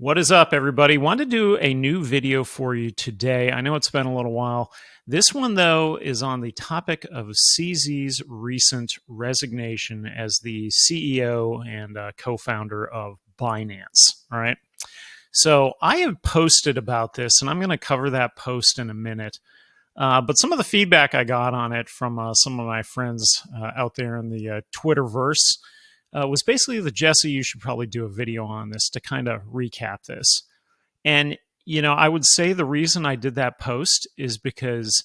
What is up, everybody? Want to do a new video for you today. I know it's been a little while. This one, though, is on the topic of CZ's recent resignation as the CEO and co-founder of Binance. All right. So I have posted about this, and I'm going to cover that post in a minute. But some of the feedback I got on it from some of my friends out there in the Twitterverse was basically that, Jesse, you should probably do a video on this to kind of recap this. And, you know, I would say the reason I did that post is because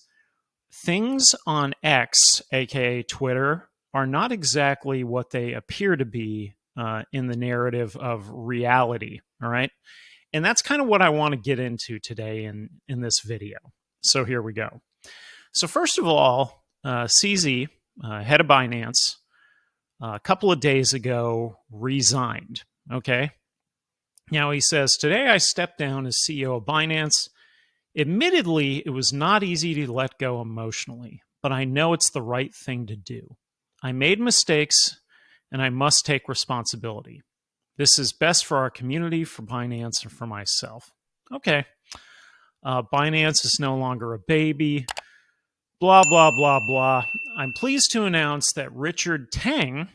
things on X, aka Twitter, are not exactly what they appear to be in the narrative of reality. All right. And that's kind of what I want to get into today in this video. So here we go. So first of all, CZ, head of Binance, a couple of days ago, resigned. Okay. Now he says, today I stepped down as CEO of Binance. Admittedly, it was not easy to let go emotionally, but I know it's the right thing to do. I made mistakes and I must take responsibility. This is best for our community, for Binance, and for myself. Okay. Binance is no longer a baby. Blah, blah, blah, blah. I'm pleased to announce that Richard Tang,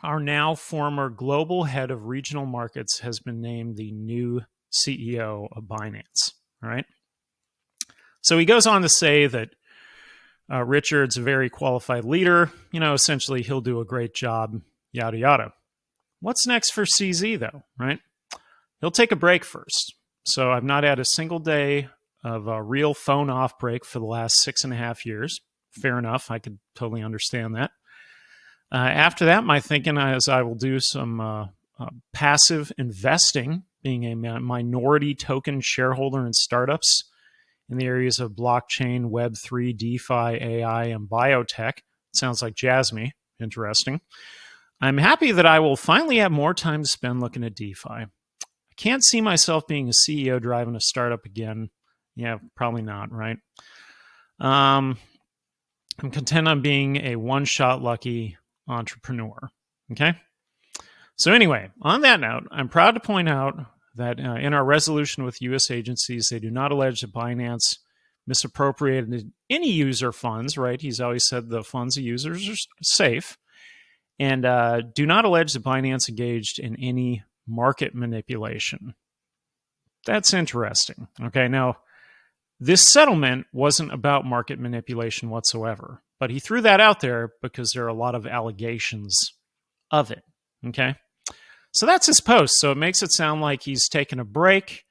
our now former global head of regional markets, has been named the new CEO of Binance. All right. So he goes on to say that Richard's a very qualified leader. You know, essentially, he'll do a great job, yada, yada. What's next for CZ, though, right? He'll take a break first. So I've not had a single day of a real phone off break for the last 6.5 years. Fair enough. I could totally understand that. After that, my thinking is I will do some passive investing, being a minority token shareholder in startups in the areas of blockchain, Web3, DeFi, AI, and biotech. Sounds like Jasmine. Interesting. I'm happy that I will finally have more time to spend looking at DeFi. I can't see myself being a CEO driving a startup again. Yeah, probably not, right? I'm content on being a one-shot lucky entrepreneur. Okay? So anyway, on that note, I'm proud to point out that in our resolution with U.S. agencies, they do not allege that Binance misappropriated any user funds, right? He's always said the funds of users are safe. And do not allege that Binance engaged in any market manipulation. That's interesting. Okay, now, this settlement wasn't about market manipulation whatsoever, but he threw that out there because there are a lot of allegations of it. Okay, so that's his post. So it makes it sound like he's taking a break.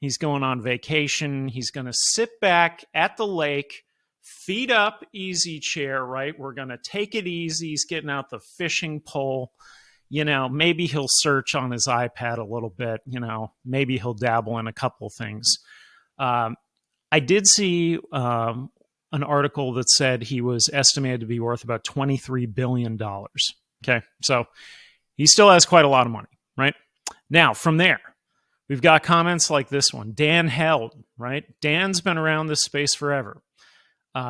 He's going on vacation. He's going to sit back at the lake, feet up, easy chair, right? We're going to take it easy. He's getting out the fishing pole. You know, maybe he'll search on his iPad a little bit. You know, maybe he'll dabble in a couple things. I did see an article that said he was estimated to be worth about $23 billion. Okay, so he still has quite a lot of money, right? Now, from there, we've got comments like this one. Dan Held, right? Dan's been around this space forever.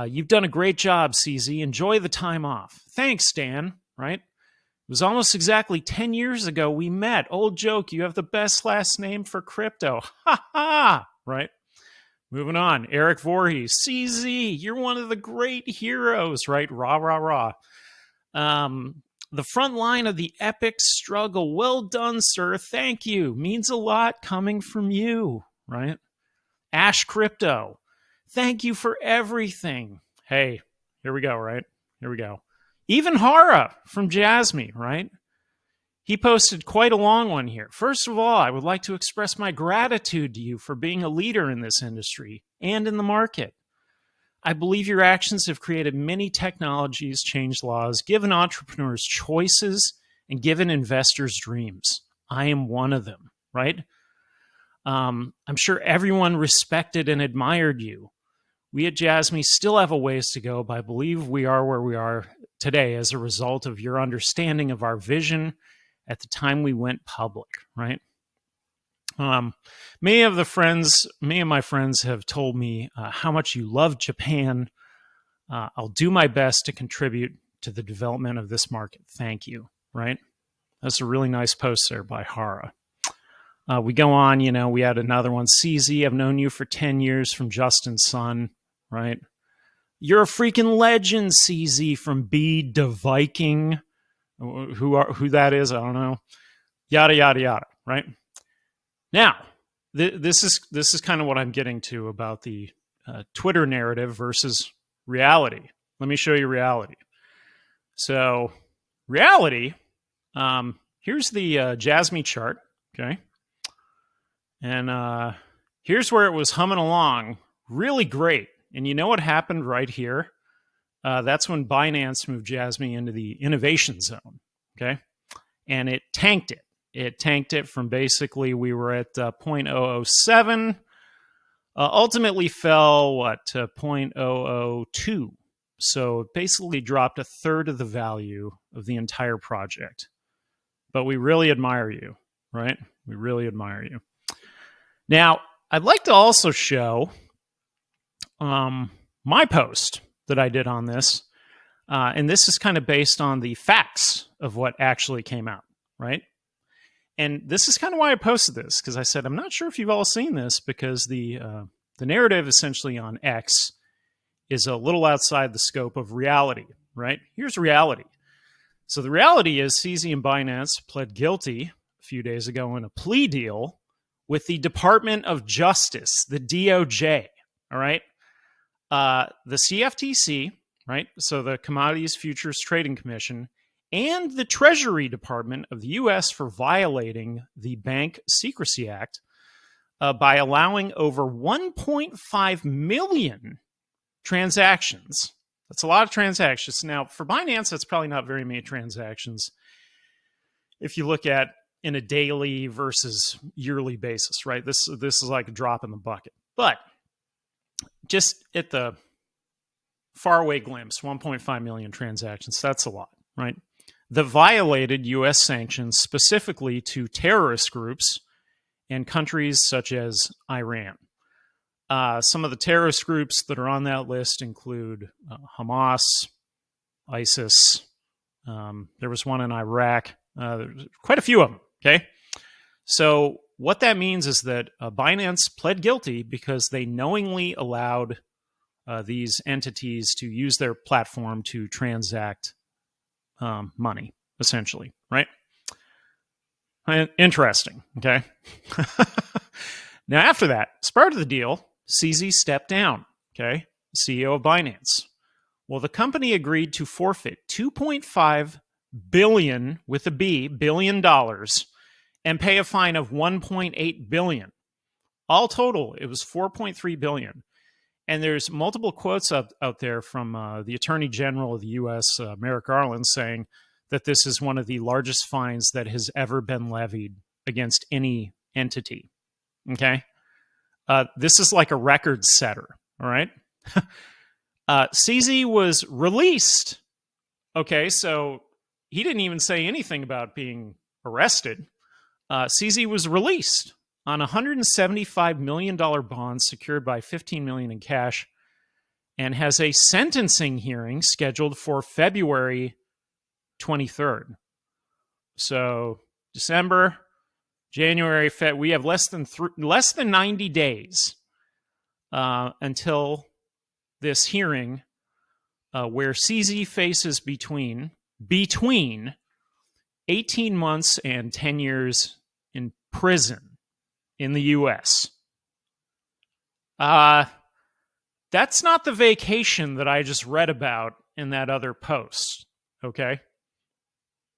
You've done a great job, CZ. Enjoy the time off. Thanks, Dan, right? It was almost exactly 10 years ago we met. Old joke, you have the best last name for crypto. Ha ha, right? Moving on. Eric Voorhees, CZ, you're one of the great heroes, right? Rah, rah, rah. The front line of the epic struggle. Well done, sir. Thank you. Means a lot coming from you, right? Ash Crypto. Thank you for everything. Hey, here we go, right? Here we go. Even Hara from Jasmine, right? He posted quite a long one here. First of all, I would like to express my gratitude to you for being a leader in this industry and in the market. I believe your actions have created many technologies, changed laws, given entrepreneurs choices, and given investors dreams. I am one of them, right? I'm sure everyone respected and admired you. We at Jasmine still have a ways to go, but I believe we are where we are today as a result of your understanding of our vision at the time we went public, right? Many of my friends have told me how much you love Japan. I'll do my best to contribute to the development of this market. Thank you, right? That's a really nice post there by Hara. We go on, we had another one. CZ, I've known you for 10 years from Justin's son, right? You're a freaking legend, CZ, from B the Viking. Who that is, I don't know. Yada, yada, yada, right? Now, this is kind of what I'm getting to about the Twitter narrative versus reality. Let me show you reality. So, reality, here's the Jasmine chart, okay? And here's where it was humming along really great. And you know what happened right here? That's when Binance moved Jasmine into the innovation zone, okay? And it tanked it. It tanked it from basically we were at 0.007, ultimately fell, to 0.002. So it basically dropped a third of the value of the entire project. But we really admire you, right? We really admire you. Now, I'd like to also show my post that I did on this. And this is kind of based on the facts of what actually came out, right? And this is kind of why I posted this, because I said, I'm not sure if you've all seen this, because the narrative essentially on X is a little outside the scope of reality, right? Here's reality. So the reality is CZ and Binance pled guilty a few days ago in a plea deal with the Department of Justice, the DOJ, all right? The CFTC, right? So the Commodities Futures Trading Commission, and the Treasury Department of the U.S. for violating the Bank Secrecy Act by allowing over 1.5 million transactions. That's a lot of transactions. Now, for Binance, that's probably not very many transactions if you look at in a daily versus yearly basis, right? This is like a drop in the bucket. But just at the faraway glimpse, 1.5 million transactions, that's a lot, right? That violated U.S. sanctions specifically to terrorist groups and countries such as Iran. Some of the terrorist groups that are on that list include Hamas, ISIS. There was one in Iraq. Quite a few of them, okay? So what that means is that Binance pled guilty because they knowingly allowed these entities to use their platform to transact money, essentially, right? Interesting, okay? Now, after that, as part of the deal, CZ stepped down, okay? CEO of Binance. Well, the company agreed to forfeit $2.5 billion, with a B, billion dollars, and pay a fine of $1.8 billion. All total, it was $4.3 billion. And there's multiple quotes out there from the Attorney General of the U.S., Merrick Garland, saying that this is one of the largest fines that has ever been levied against any entity. Okay? This is like a record setter, all right? CZ was released. Okay, so he didn't even say anything about being arrested. CZ was released on a $175 million bond secured by $15 million in cash, and has a sentencing hearing scheduled for February 23rd. So December, January, February, we have less than 90 days until this hearing where CZ faces between 18 months and 10 years in prison in the U.S. That's not the vacation that I just read about in that other post, okay?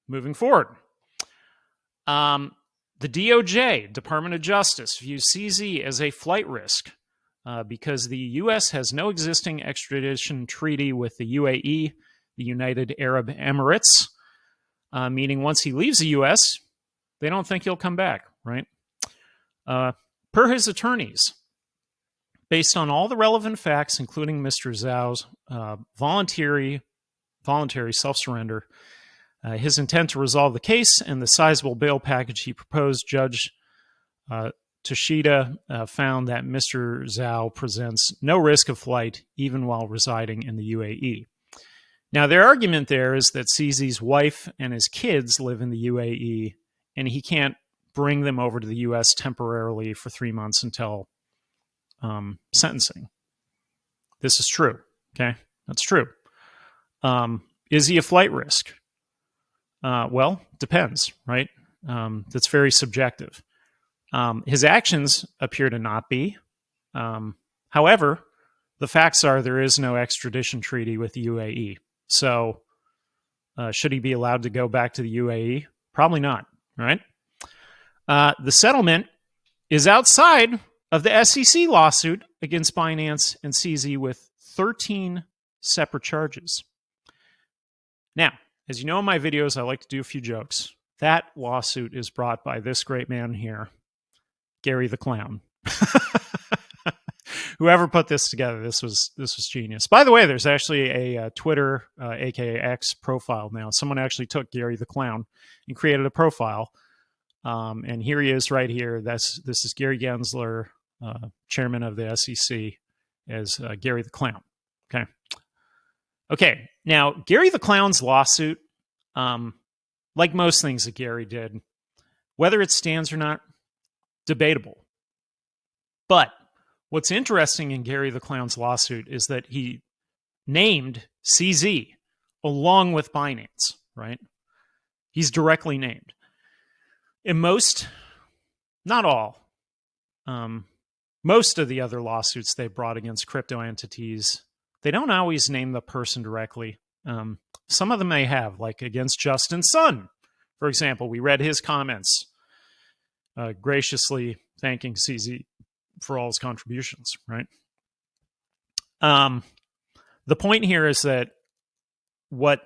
Moving forward. The DOJ, Department of Justice, views CZ as a flight risk because the U.S. has no existing extradition treaty with the UAE, the United Arab Emirates, meaning once he leaves the U.S., they don't think he'll come back, right? Per his attorneys, based on all the relevant facts, including Mr. Zhao's voluntary self-surrender, his intent to resolve the case, and the sizable bail package he proposed, Judge Toshida found that Mr. Zhao presents no risk of flight even while residing in the UAE. Now, their argument there is that CZ's wife and his kids live in the UAE, and he can't bring them over to the U.S. temporarily for 3 months until sentencing. This is true. Okay, that's true. Is he a flight risk? Well, depends, right? That's very subjective. His actions appear to not be. However, the facts are there is no extradition treaty with the UAE. So should he be allowed to go back to the UAE? Probably not, right? The settlement is outside of the SEC lawsuit against Binance and CZ with 13 separate charges. Now, as you know in my videos, I like to do a few jokes. That lawsuit is brought by this great man here, Gary the Clown. Whoever put this together, this was genius. By the way, there's actually a Twitter, aka X, profile now. Someone actually took Gary the Clown and created a profile. And here he is right here. This is Gary Gensler, chairman of the SEC, as Gary the Clown. Okay. Now, Gary the Clown's lawsuit, like most things that Gary did, whether it stands or not, debatable. But what's interesting in Gary the Clown's lawsuit is that he named CZ along with Binance, right? He's directly named. In most, not all, most of the other lawsuits they brought against crypto entities, they don't always name the person directly. Some of them may have, like against Justin Sun, for example. We read his comments graciously thanking CZ for all his contributions, right? The point here is that what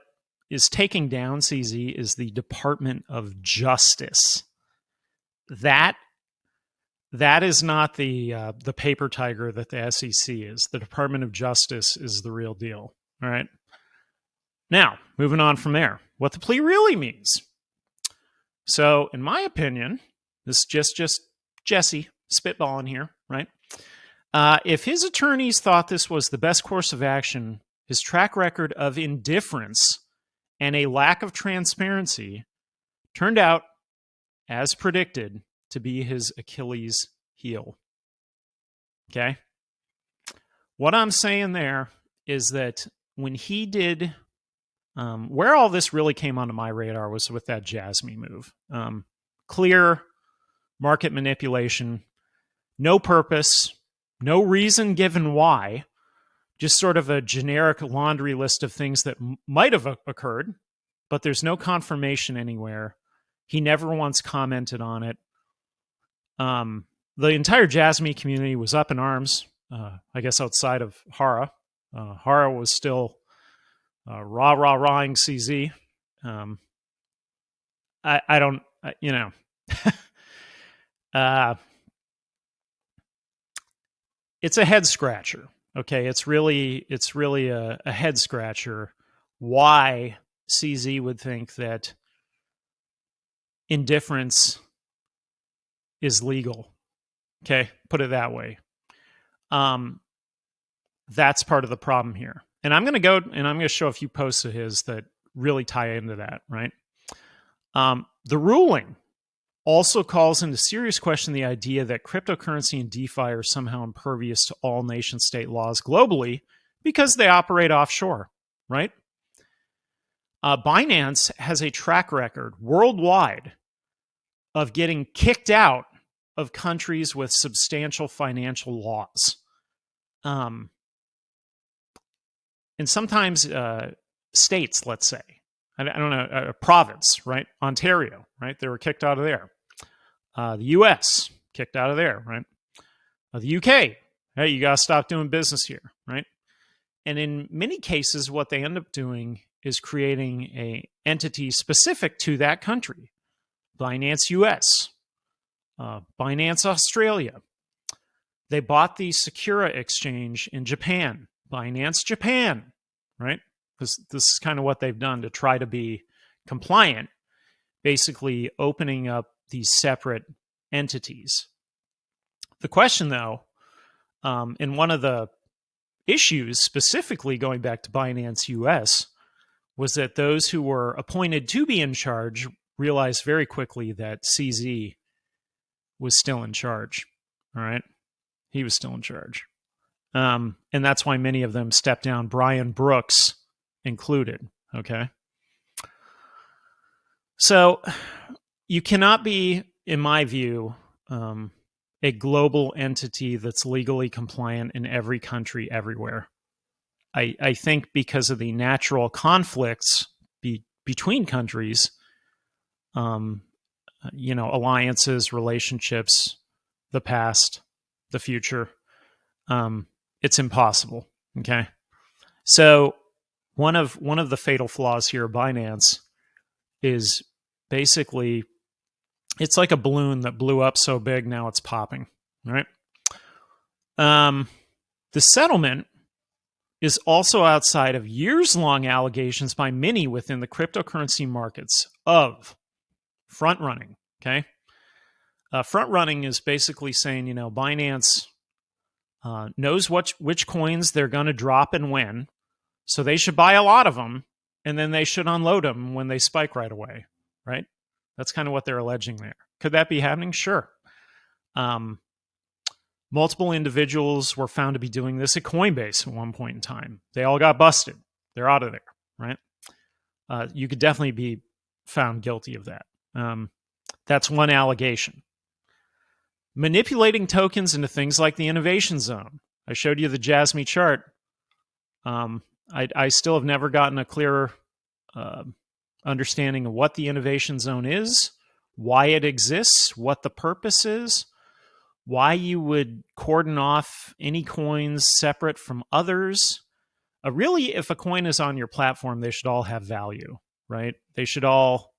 is taking down CZ is the Department of Justice. That is not the paper tiger that the SEC is. The Department of Justice is the real deal. All right. Now, moving on from there, what the plea really means. So, in my opinion, this is just Jesse spitballing here, right? If his attorneys thought this was the best course of action, his track record of indifference and a lack of transparency turned out, as predicted, to be his Achilles heel. Okay? What I'm saying there is that when he did, where all this really came onto my radar was with that Jasmy move. Clear market manipulation, no purpose, no reason given why, just sort of a generic laundry list of things that might have occurred, but there's no confirmation anywhere. He never once commented on it. The entire Jasmy community was up in arms, I guess outside of Hara. Hara was still rah-rah-rahing CZ. I don't, you know. It's a head scratcher. Okay, it's really a head scratcher why CZ would think that indifference is legal. Okay, put it that way. That's part of the problem here. And I'm going to go and I'm going to show a few posts of his that really tie into that, right? The ruling also calls into serious question the idea that cryptocurrency and DeFi are somehow impervious to all nation-state laws globally because they operate offshore, right? Binance has a track record worldwide of getting kicked out of countries with substantial financial laws. And sometimes states, let's say, I don't know, a province, right? Ontario, right? They were kicked out of there. The US, kicked out of there, right? The UK, hey, you got to stop doing business here, right? And in many cases, what they end up doing is creating a entity specific to that country. Binance US, Binance Australia. They bought the Secura exchange in Japan, Binance Japan, right? This is kind of what they've done to try to be compliant, basically opening up these separate entities. The question, though, and one of the issues specifically going back to Binance US was that those who were appointed to be in charge realized very quickly that CZ was still in charge. All right. He was still in charge. And that's why many of them stepped down, Brian Brooks included. Okay. So you cannot be, in my view, a global entity that's legally compliant in every country everywhere. I think because of the natural conflicts between countries, alliances, relationships, the past, the future, it's impossible. Okay. So one of the fatal flaws here of Binance is basically it's like a balloon that blew up so big now it's popping, right? The settlement is also outside of years-long allegations by many within the cryptocurrency markets of front running. Okay, front running is basically saying, Binance knows which coins they're going to drop and when, so they should buy a lot of them, and then they should unload them when they spike right away, right? That's kind of what they're alleging there. Could that be happening? Sure. Multiple individuals were found to be doing this at Coinbase at one point in time. They all got busted. They're out of there, right? You could definitely be found guilty of that. That's one allegation. Manipulating tokens into things like the innovation zone. I showed you the Jasmy chart. I still have never gotten a clearer understanding of what the innovation zone is, why it exists, what the purpose is, why you would cordon off any coins separate from others. Really, if a coin is on your platform, they should all have value, right? They should all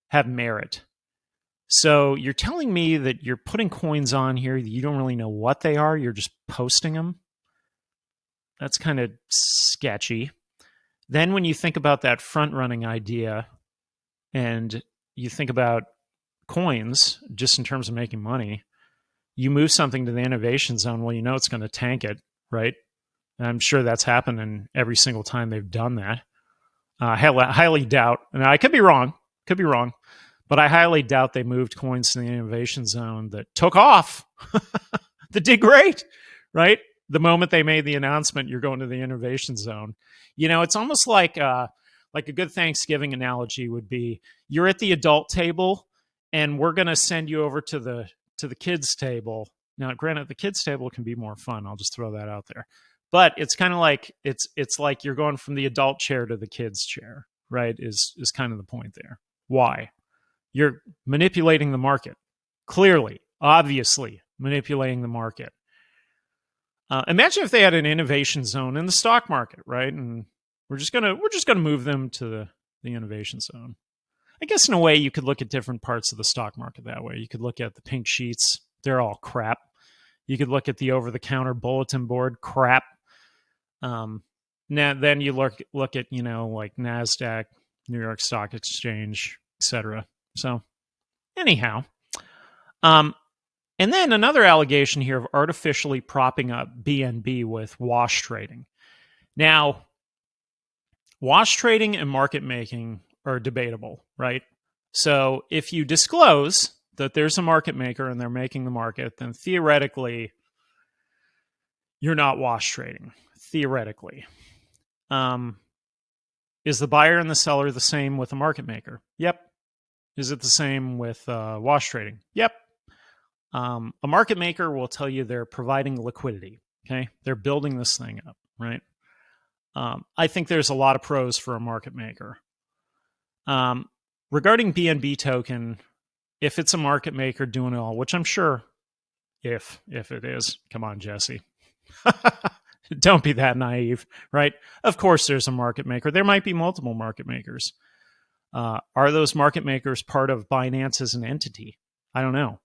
have merit. So you're telling me that you're putting coins on here that you don't really know what they are, you're just posting them? That's kind of sketchy. Then when you think about that front-running idea and you think about coins just in terms of making money, you move something to the innovation zone, well, it's going to tank it, right? And I'm sure that's happening every single time they've done that. I highly doubt, and I could be wrong, but I highly doubt they moved coins to the innovation zone that took off, that did great, right? The moment they made the announcement, you're going to the innovation zone. It's almost like a good Thanksgiving analogy would be, you're at the adult table and we're going to send you over to the kids table. Now, granted, the kids table can be more fun. I'll just throw that out there. But it's kind of like it's like you're going from the adult chair to the kids chair, right? Is kind of the point there. Why? You're manipulating the market. Clearly, obviously manipulating the market. Imagine if they had an innovation zone in the stock market, right? And we're just gonna move them to the innovation zone. I guess in a way you could look at different parts of the stock market that way. You could look at the pink sheets; they're all crap. You could look at the over-the-counter bulletin board, crap. Now then you look at like NASDAQ, New York Stock Exchange, etc. So anyhow, and then another allegation here of artificially propping up BNB with wash trading. Now, wash trading and market making are debatable, right? So if you disclose that there's a market maker and they're making the market, then theoretically, you're not wash trading. Theoretically. Is the buyer and the seller the same with a market maker? Yep. Is it the same with wash trading? Yep. A market maker will tell you they're providing liquidity. Okay. They're building this thing up, right? I think there's a lot of pros for a market maker. Regarding BNB token, if it's a market maker doing it all, which I'm sure if it is, come on, Jesse. Don't be that naive, right? Of course there's a market maker. There might be multiple market makers. Are those market makers part of Binance as an entity? I don't know.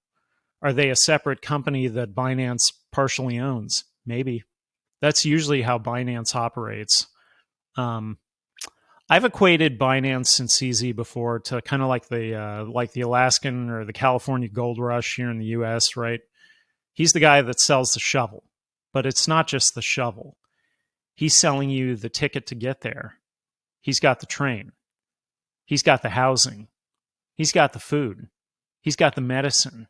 Are they a separate company that Binance partially owns? Maybe. That's usually how Binance operates. I've equated Binance and CZ before to kind of like the Alaskan or the California gold rush here in the U.S., right? He's the guy that sells the shovel, but it's not just the shovel. He's selling you the ticket to get there. He's got the train. He's got the housing. He's got the food. He's got the medicine.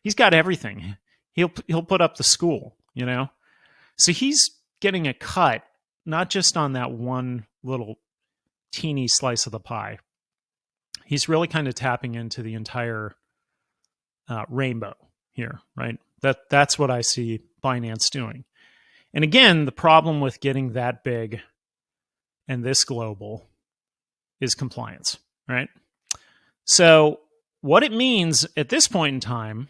He's got everything. He'll put up the school, you know? So he's getting a cut, not just on that one little teeny slice of the pie. He's really kind of tapping into the entire rainbow here, right? That's what I see Binance doing. And again, the problem with getting that big and this global is compliance, right? So what it means at this point in time,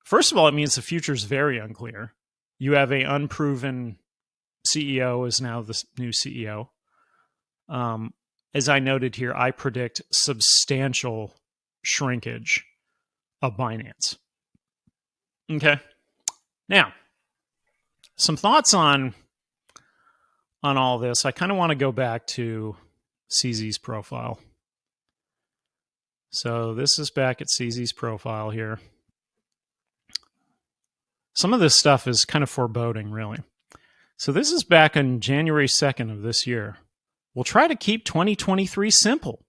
first of all, it means the future is very unclear. You have a unproven CEO is now the new CEO. As I noted here, I predict substantial shrinkage of Binance. Okay. Now, some thoughts on all this. I kind of want to go back to CZ's profile. So this is back at CZ's profile here. Some of this stuff is kind of foreboding, really. So this is back on January 2nd of this year. We'll try to keep 2023 simple.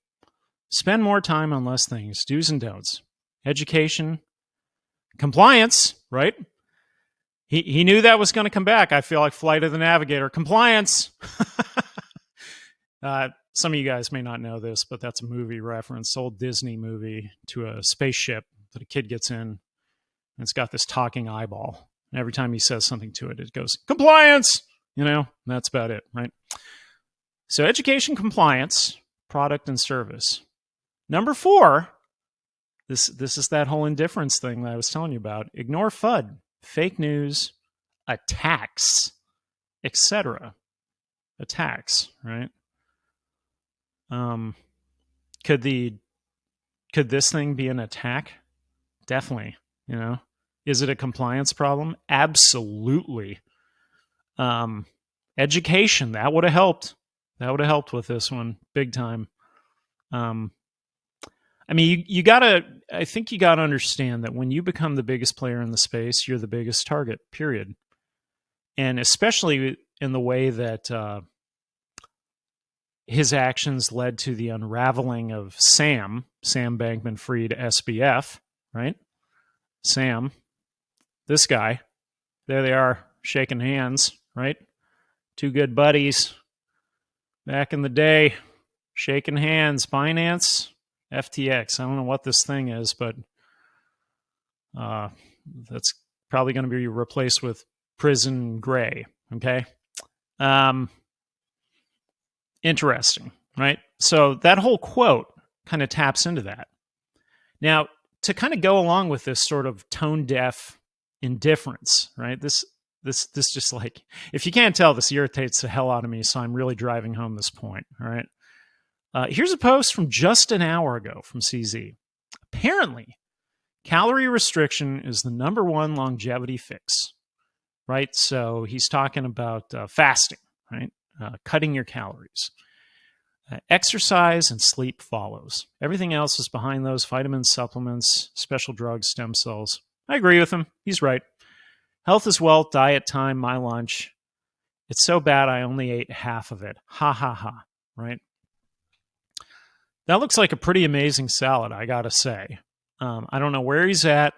Spend more time on less things, do's and don'ts. Education, compliance, right? He knew that was going to come back. I feel like Flight of the Navigator. Compliance. Some of you guys may not know this, but that's a movie reference, old Disney movie, to a spaceship that a kid gets in. And it's got this talking eyeball. And every time he says something to it, it goes, compliance! You know, that's about it, right? So education, compliance, product, and service. Number 4, this is that whole indifference thing that I was telling you about. Ignore FUD, fake news, attacks, etc. Attacks, right? Could this thing be an attack? Definitely, you know. Is it a compliance problem? Absolutely. Education, that would have helped. That would have helped with this one big time. I mean, I think you gotta understand that when you become the biggest player in the space, you're the biggest target, period. And especially in the way that his actions led to the unraveling of Sam Bankman-Fried SBF, right? Sam, this guy, there they are shaking hands, right? Two good buddies back in the day, shaking hands. Binance, FTX. I don't know what this thing is, but that's probably going to be replaced with Prison Gray. Okay. Interesting, right? So that whole quote kind of taps into that. Now, to kind of go along with this sort of tone deaf indifference, right? This just, like, if you can't tell, this irritates the hell out of me, so I'm really driving home this point, all right? Here's a post from just an hour ago from CZ. Apparently, calorie restriction is the number 1 longevity fix, right? So he's talking about fasting, right? Cutting your calories. Exercise and sleep follows. Everything else is behind those: vitamins, supplements, special drugs, stem cells. I agree with him. He's right. Health is wealth, diet time, my lunch. It's so bad I only ate half of it. Ha ha ha, right? That looks like a pretty amazing salad, I gotta say. I don't know where he's at.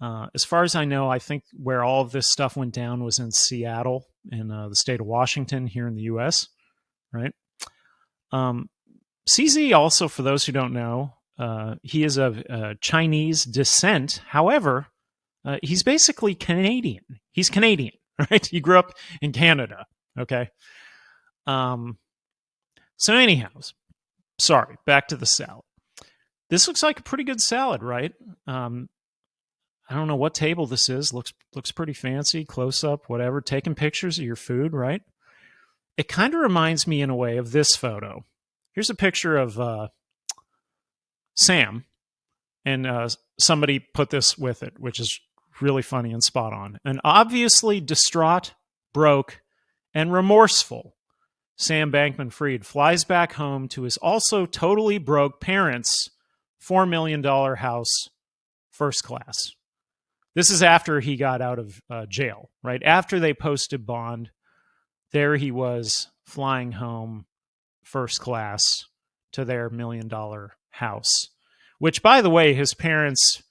As far as I know, I think where all of this stuff went down was in Seattle, in the state of Washington, here in the U.S., right? CZ also, for those who don't know, he is of Chinese descent. However, he's basically Canadian. He's Canadian, right? He grew up in Canada, okay? So anyhow, sorry, back to the salad. This looks like a pretty good salad, right? I don't know what table this is. Looks pretty fancy, close up, whatever. Taking pictures of your food, right? It kind of reminds me in a way of this photo. Here's a picture of Sam, and somebody put this with it, which is really funny and spot on. An obviously distraught, broke, and remorseful Sam Bankman-Fried flies back home to his also totally broke parents' $4 million house, first class. This is after he got out of jail, right? After they posted bond, there he was flying home first class to their $1 million house, which, by the way, his parents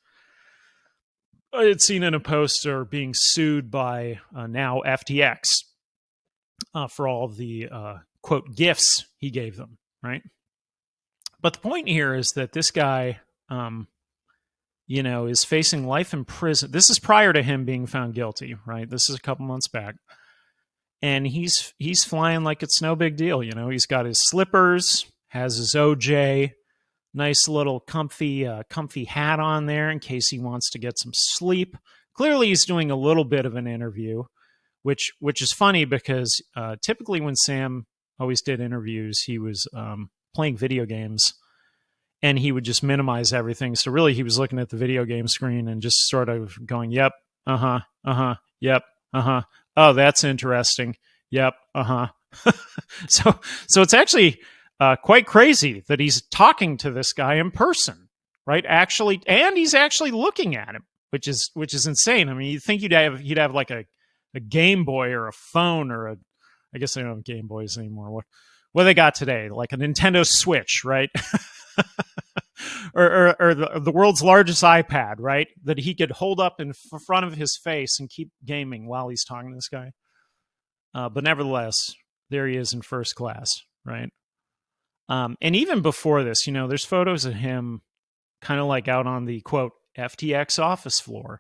I had seen in a post are being sued by now FTX for all of the quote gifts he gave them, right? But the point here is that this guy, is facing life in prison. This is prior to him being found guilty, right? This is a couple months back, and he's flying like it's no big deal. He's got his slippers, has his OJ, nice little comfy hat on there in case he wants to get some sleep. Clearly, he's doing a little bit of an interview, which is funny because typically when Sam always did interviews, he was playing video games, and he would just minimize everything. So really, he was looking at the video game screen and just sort of going, "Yep, yep, oh, that's interesting, yep, So it's actually quite crazy that he's talking to this guy in person, right? Actually, and he's actually looking at him, which is insane. I mean, you'd think he'd have like a Game Boy or a phone or I guess they don't have Game Boys anymore. What they got today? Like a Nintendo Switch, right? or the world's largest iPad, right? That he could hold up in front of his face and keep gaming while he's talking to this guy. But nevertheless, there he is in first class, right? And even before this, there's photos of him kind of like out on the quote FTX office floor,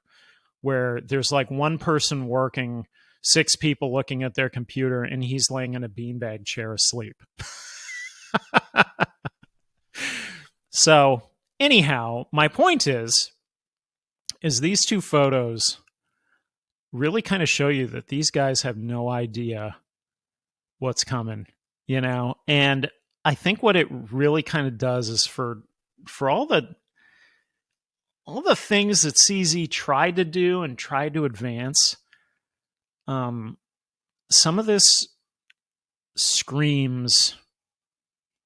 where there's like one person working, 6 people looking at their computer, and he's laying in a beanbag chair asleep. So anyhow, my point is these two photos really kind of show you that these guys have no idea what's coming, and I think what it really kind of does is for all the things that CZ tried to do and tried to advance, some of this screams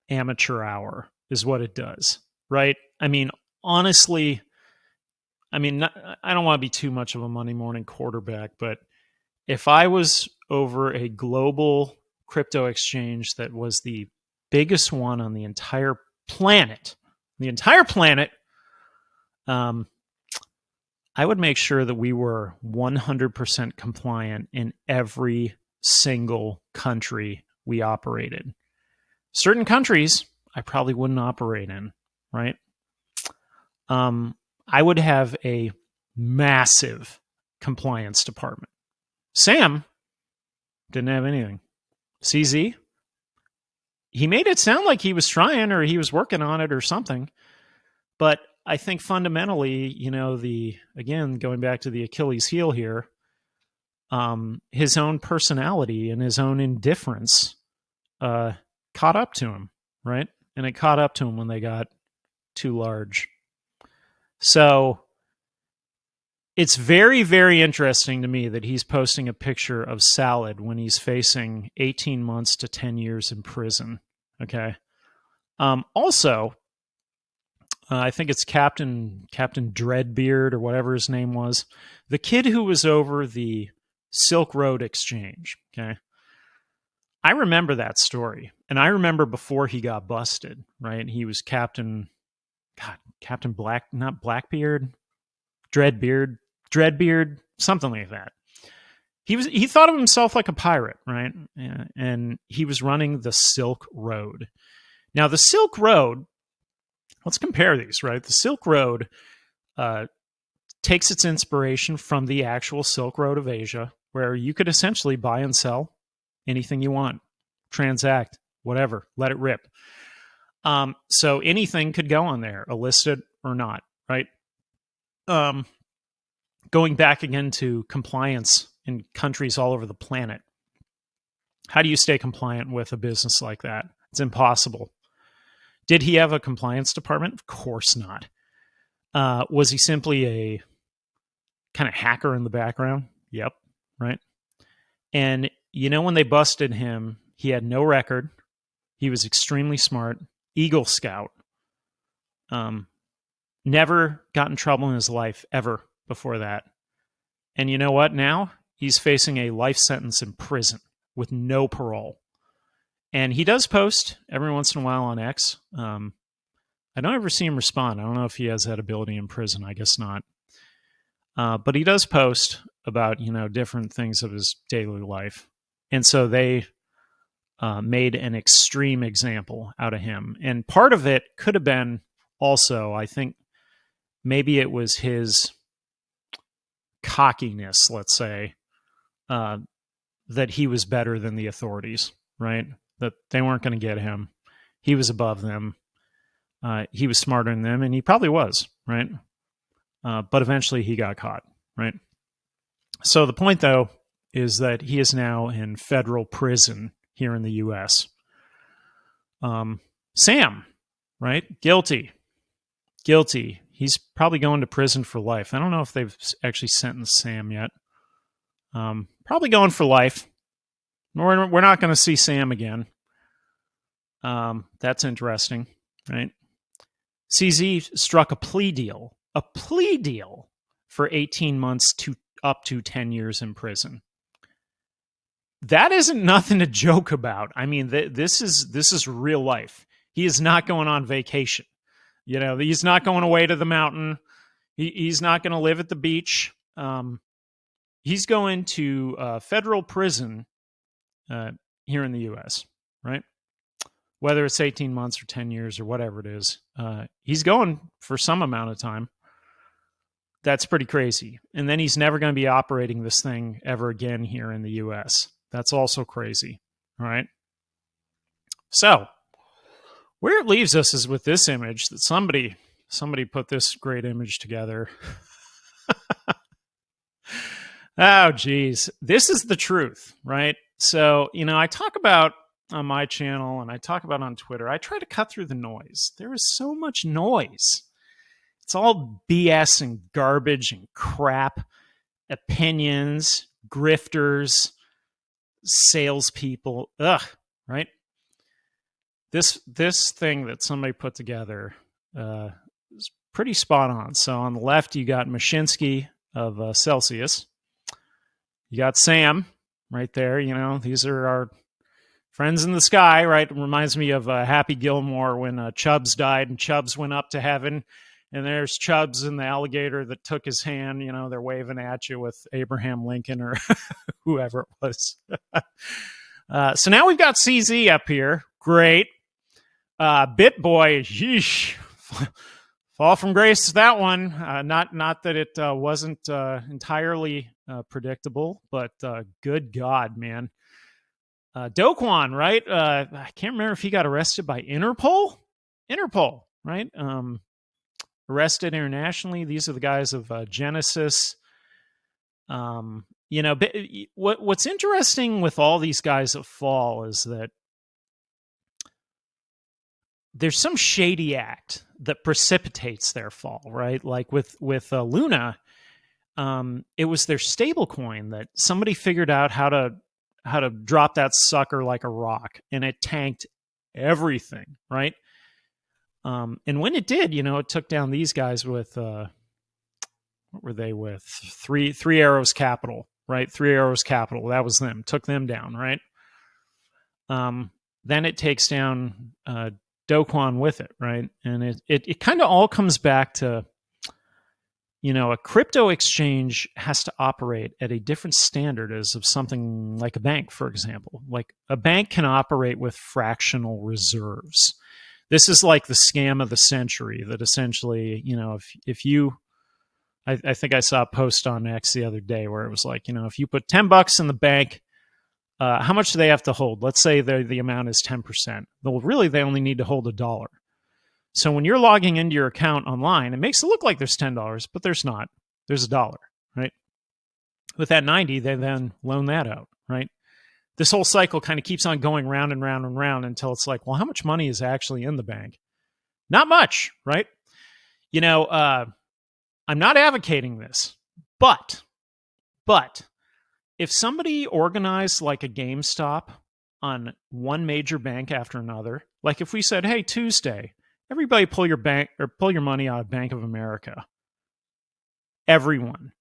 amateur hour is what it does, right? I mean, honestly, I don't want to be too much of a Monday morning quarterback, but if I was over a global crypto exchange that was the biggest one on the entire planet, I would make sure that we were 100% compliant in every single country we operated. Certain countries I probably wouldn't operate in, right? I would have a massive compliance department. Sam didn't have anything. CZ, he made it sound like he was trying or he was working on it or something. But I think fundamentally, again, going back to the Achilles heel here, his own personality and his own indifference caught up to him, right? And it caught up to him when they got too large. So it's very, very interesting to me that he's posting a picture of salad when he's facing 18 months to 10 years in prison. Okay. Also, I think it's Captain Dreadbeard or whatever his name was, the kid who was over the Silk Road Exchange. Okay. I remember that story. And I remember before he got busted, right? He was Captain Black, not Blackbeard, Dreadbeard, something like that. He thought of himself like a pirate, right? And he was running the Silk Road. Now, the Silk Road, let's compare these, right? The Silk Road takes its inspiration from the actual Silk Road of Asia, where you could essentially buy and sell anything you want, transact, whatever, let it rip. So anything could go on there, illicit or not, right? Going back again to compliance in countries all over the planet. How do you stay compliant with a business like that? It's impossible. Did he have a compliance department? Of course not. Was he simply a kind of hacker in the background? Yep, right? And when they busted him, he had no record. He was extremely smart. Eagle Scout. Never got in trouble in his life ever before that. And you know what? Now he's facing a life sentence in prison with no parole. And he does post every once in a while on X. I don't ever see him respond. I don't know if he has that ability in prison. I guess not. But he does post about, different things of his daily life. And so they made an extreme example out of him. And part of it could have been also, I think maybe it was his cockiness, let's say, that he was better than the authorities, right? That they weren't going to get him. He was above them. He was smarter than them, and he probably was, right? But eventually he got caught, right? So the point, though, is that he is now in federal prison here in the U.S. Sam, right? Guilty. He's probably going to prison for life. I don't know if they've actually sentenced Sam yet. Probably going for life. We're not going to see Sam again. That's interesting, right? CZ struck a plea deal for 18 months to up to 10 years in prison. That isn't nothing to joke about. I mean, this is real life. He is not going on vacation. He's not going away to the mountain. He's not going to live at the beach. He's going to federal prison here in the U.S., right? Whether it's 18 months or 10 years or whatever it is, he's going for some amount of time. That's pretty crazy. And then he's never going to be operating this thing ever again here in the U.S. That's also crazy, all right? So where it leaves us is with this image that somebody put this great image together. Oh, geez. This is the truth, right? So, I talk about on my channel and I talk about on Twitter, I try to cut through the noise. There is so much noise. It's all BS and garbage and crap, opinions, grifters, salespeople. Ugh, right? This thing that somebody put together is pretty spot on. So on the left, you got Mashinsky of Celsius. You got Sam right there. These are our friends in the sky, right? It reminds me of Happy Gilmore when Chubbs died and Chubbs went up to heaven. And there's Chubbs and the alligator that took his hand. They're waving at you with Abraham Lincoln or whoever it was. So now we've got CZ up here. Great. BitBoy, yeesh. Fall from grace, that one. Not that it wasn't entirely predictable, but good God, man. Do-Kwon, right? I can't remember if he got arrested by Interpol, right? Arrested internationally. These are the guys of Genesis. What's interesting with all these guys that fall is that there's some shady act that precipitates their fall, right? Like with Luna, it was their stable coin that somebody figured out how to drop that sucker like a rock, and it tanked everything, right? And when it did, it took down these guys with what were they with? Three Arrows Capital, right? 3 Arrows Capital. That was them. Took them down, right? Then it takes down Do-Kwon with it, right? And it kind of all comes back to, a crypto exchange has to operate at a different standard as of something like a bank, for example. Like a bank can operate with fractional reserves. This is like the scam of the century that essentially, if you, I think I saw a post on X the other day where it was like, if you put $10 in the bank, how much do they have to hold? Let's say the amount is 10%. Well, really, they only need to hold $1. So when you're logging into your account online, it makes it look like there's $10, but there's not. There's $1, right? With that 90, they then loan that out, right? This whole cycle kind of keeps on going round and round and round until it's like, well, how much money is actually in the bank? Not much, right? I'm not advocating this, but if somebody organized like a GameStop on one major bank after another, like if we said, hey, Tuesday, everybody pull your money out of Bank of America. Everyone.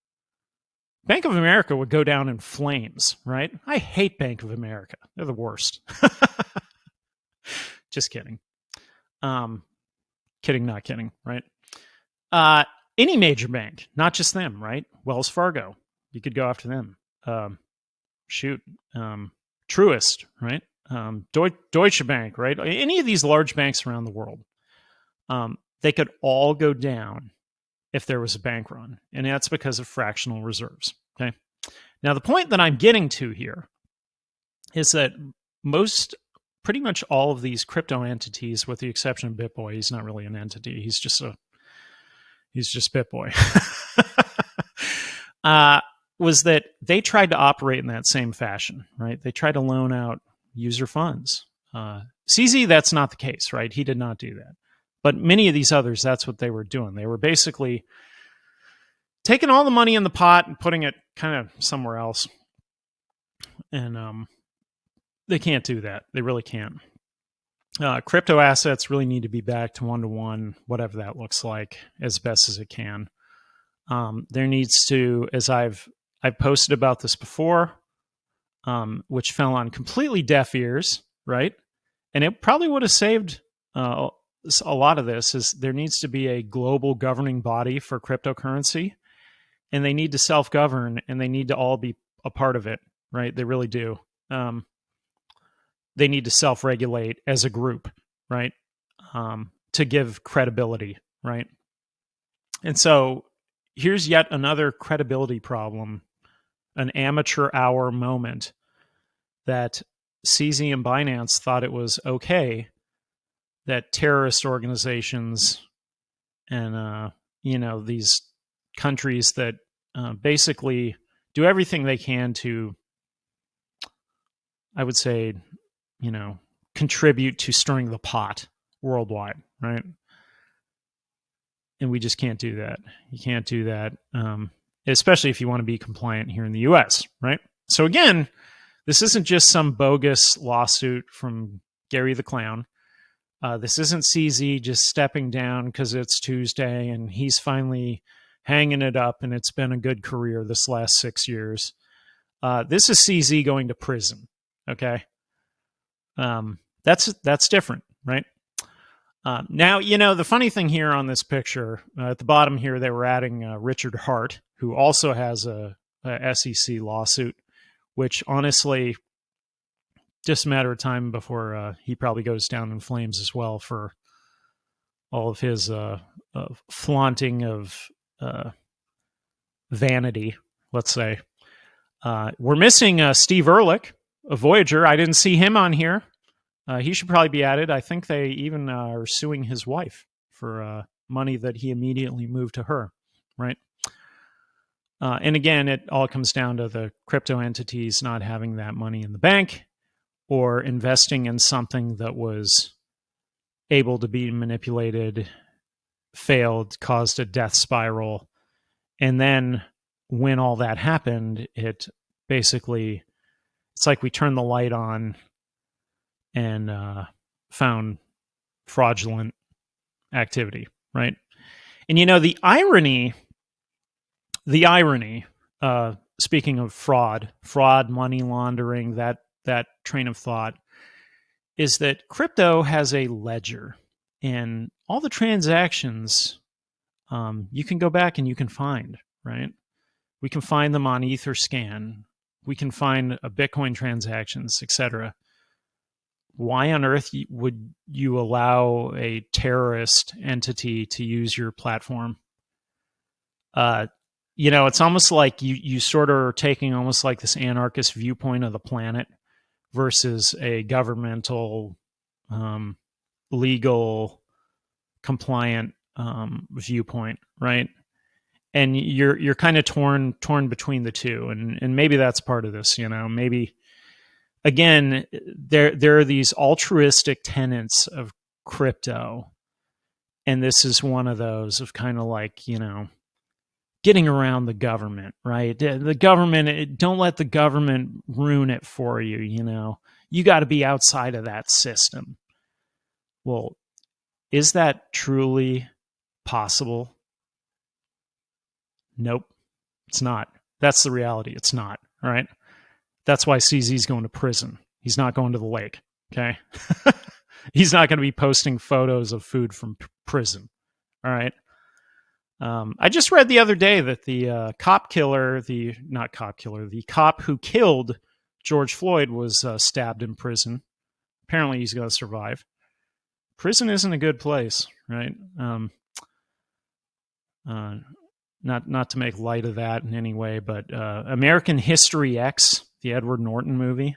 Bank of America would go down in flames, right? I hate Bank of America. They're the worst. Just kidding. Kidding, not kidding, right? Any major bank, not just them, right? Wells Fargo, you could go after them. Shoot, Truist, right? Deutsche Bank, right? Any of these large banks around the world, they could all go down if there was a bank run, and that's because of fractional reserves. Okay. Now, the point that I'm getting to here is that pretty much all of these crypto entities, with the exception of BitBoy, he's not really an entity. He's just BitBoy. Was that they tried to operate in that same fashion, right? They tried to loan out user funds. CZ, that's not the case, right? He did not do that. But many of these others, that's what they were doing. They were basically taking all the money in the pot and putting it kind of somewhere else. And they can't do that. They really can't. Crypto assets really need to be backed one-to-one, whatever that looks like, as best as it can. There needs to, as I've posted about this before, which fell on completely deaf ears, right? And it probably would have saved a lot of this, is there needs to be a global governing body for cryptocurrency, and they need to self-govern, and they need to all be a part of it, right? They really do. They need to self-regulate as a group, right? To give credibility, right? And so here's yet another credibility problem, an amateur hour moment that CZ and Binance thought it was okay that terrorist organizations and, these countries that basically do everything they can to, I would say, contribute to stirring the pot worldwide, right? And we just can't do that. You can't do that, especially if you want to be compliant here in the US, right? So again, this isn't just some bogus lawsuit from Gary the Clown. This isn't CZ just stepping down because it's Tuesday and he's finally hanging it up and it's been a good career this last 6 years. This is CZ going to prison, okay? That's different, right? Now, the funny thing here on this picture, at the bottom here, they were adding Richard Hart, who also has a SEC lawsuit, which honestly, just a matter of time before he probably goes down in flames as well for all of his flaunting of vanity, let's say. We're missing Steve Ehrlich, a Voyager. I didn't see him on here. He should probably be added. I think they even are suing his wife for money that he immediately moved to her, right? And again, it all comes down to the crypto entities not having that money in the bank or investing in something that was able to be manipulated, failed, caused a death spiral. And then when all that happened, it's like we turned the light on and found fraudulent activity, right? And the irony, speaking of fraud, money laundering, that train of thought, is that crypto has a ledger, and all the transactions you can go back and you can find, right? We can find them on Etherscan. We can find Bitcoin transactions, etc. Why on earth would you allow a terrorist entity to use your platform? It's almost like you sort of are taking almost like this anarchist viewpoint of the planet versus a governmental, legal, compliant viewpoint, right? And you're kind of torn between the two, and maybe that's part of this. Maybe. Again, there are these altruistic tenets of crypto, and this is one of those of kind of like, getting around the government, right? The government, don't let the government ruin it for you, You got to be outside of that system. Well, is that truly possible? Nope, it's not. That's the reality. It's not, all right? That's why CZ's going to prison. He's not going to the lake, okay? He's not going to be posting photos of food from prison, all right? I just read the other day that the cop who killed George Floyd was stabbed in prison. Apparently, he's going to survive. Prison isn't a good place, right? Not to make light of that in any way, but American History X, the Edward Norton movie,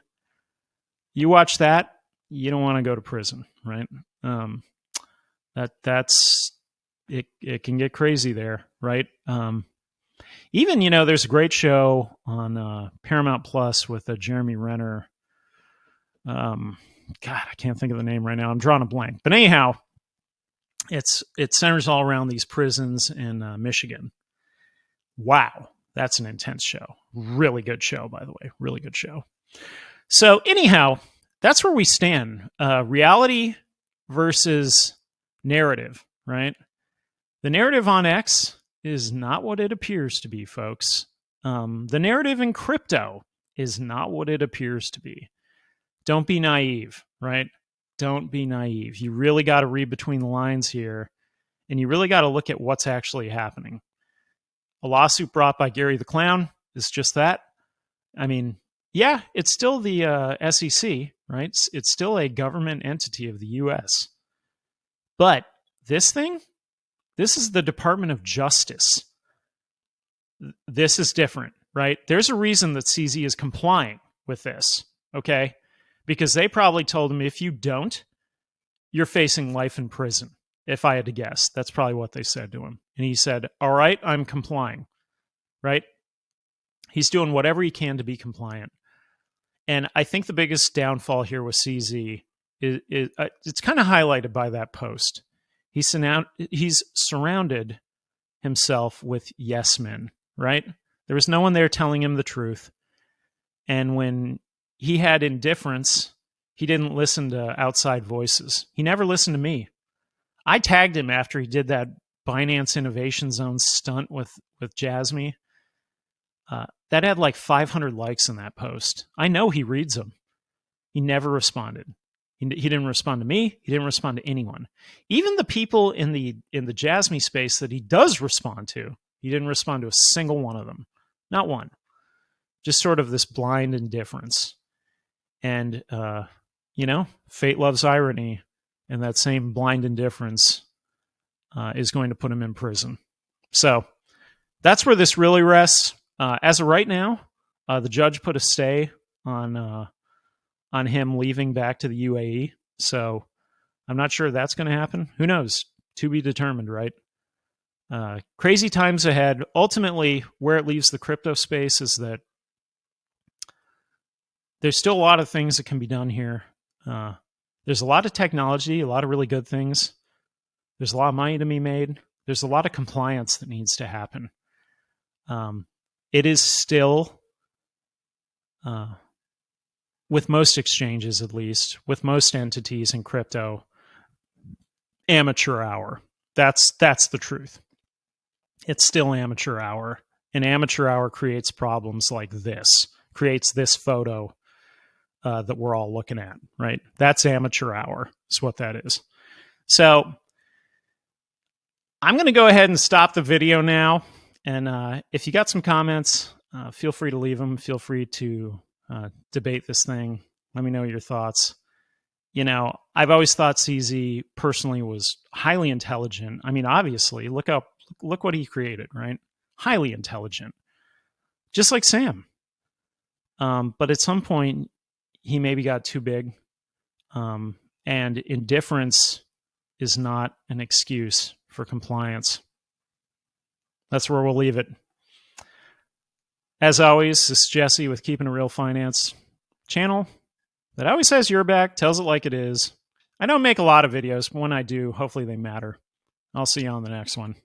you watch that, you don't want to go to prison, right? That's it. It can get crazy there, right? Even there's a great show on Paramount Plus with Jeremy Renner. God, I can't think of the name right now. I'm drawing a blank. But anyhow, it centers all around these prisons in Michigan. Wow, that's an intense show. Really good show, by the way. Really good show. So anyhow, that's where we stand. Reality versus narrative, right? The narrative on X is not what it appears to be, folks. The narrative in crypto is not what it appears to be. Don't be naive, right? Don't be naive. You really got to read between the lines here, and you really got to look at what's actually happening. A lawsuit brought by Gary the Clown is just that. I mean, yeah, it's still the SEC, right? It's still a government entity of the U.S. But this is the Department of Justice. This is different, right? There's a reason that CZ is complying with this, okay? Because they probably told him, if you don't, you're facing life in prison. If I had to guess, that's probably what they said to him. And he said, all right, I'm complying, right? He's doing whatever he can to be compliant. And I think the biggest downfall here with CZ is it's kind of highlighted by that post. He's surrounded himself with yes men, right? There was no one there telling him the truth. And when he had indifference, he didn't listen to outside voices. He never listened to me. I tagged him after he did that Binance Innovation Zone stunt with Jasmine. That had like 500 likes in that post. I know he reads them. He never responded. He didn't respond to me. He didn't respond to anyone. Even the people in the Jasmine space that he does respond to, he didn't respond to a single one of them. Not one. Just sort of this blind indifference. And, fate loves irony. And that same blind indifference is going to put him in prison. So that's where this really rests. As of right now, the judge put a stay on him leaving back to the UAE. So I'm not sure that's going to happen. Who knows? To be determined, right? Crazy times ahead. Ultimately, where it leaves the crypto space is that there's still a lot of things that can be done here. There's a lot of technology, a lot of really good things. There's a lot of money to be made. There's a lot of compliance that needs to happen. It is still, with most exchanges at least, with most entities in crypto, amateur hour. That's the truth. It's still amateur hour. And amateur hour creates problems like this, creates this photo that we're all looking at, right? That's amateur hour, is what that is. So I'm going to go ahead and stop the video now. And if you got some comments, feel free to leave them. Feel free to debate this thing. Let me know your thoughts. I've always thought CZ personally was highly intelligent. I mean, obviously, look what he created, right? Highly intelligent. Just like Sam. But at some point, he maybe got too big. And indifference is not an excuse for compliance. That's where we'll leave it. As always, this is Jesse with Keeping It Real Finance channel that always has your back, tells it like it is. I don't make a lot of videos, but when I do, hopefully they matter. I'll see you on the next one.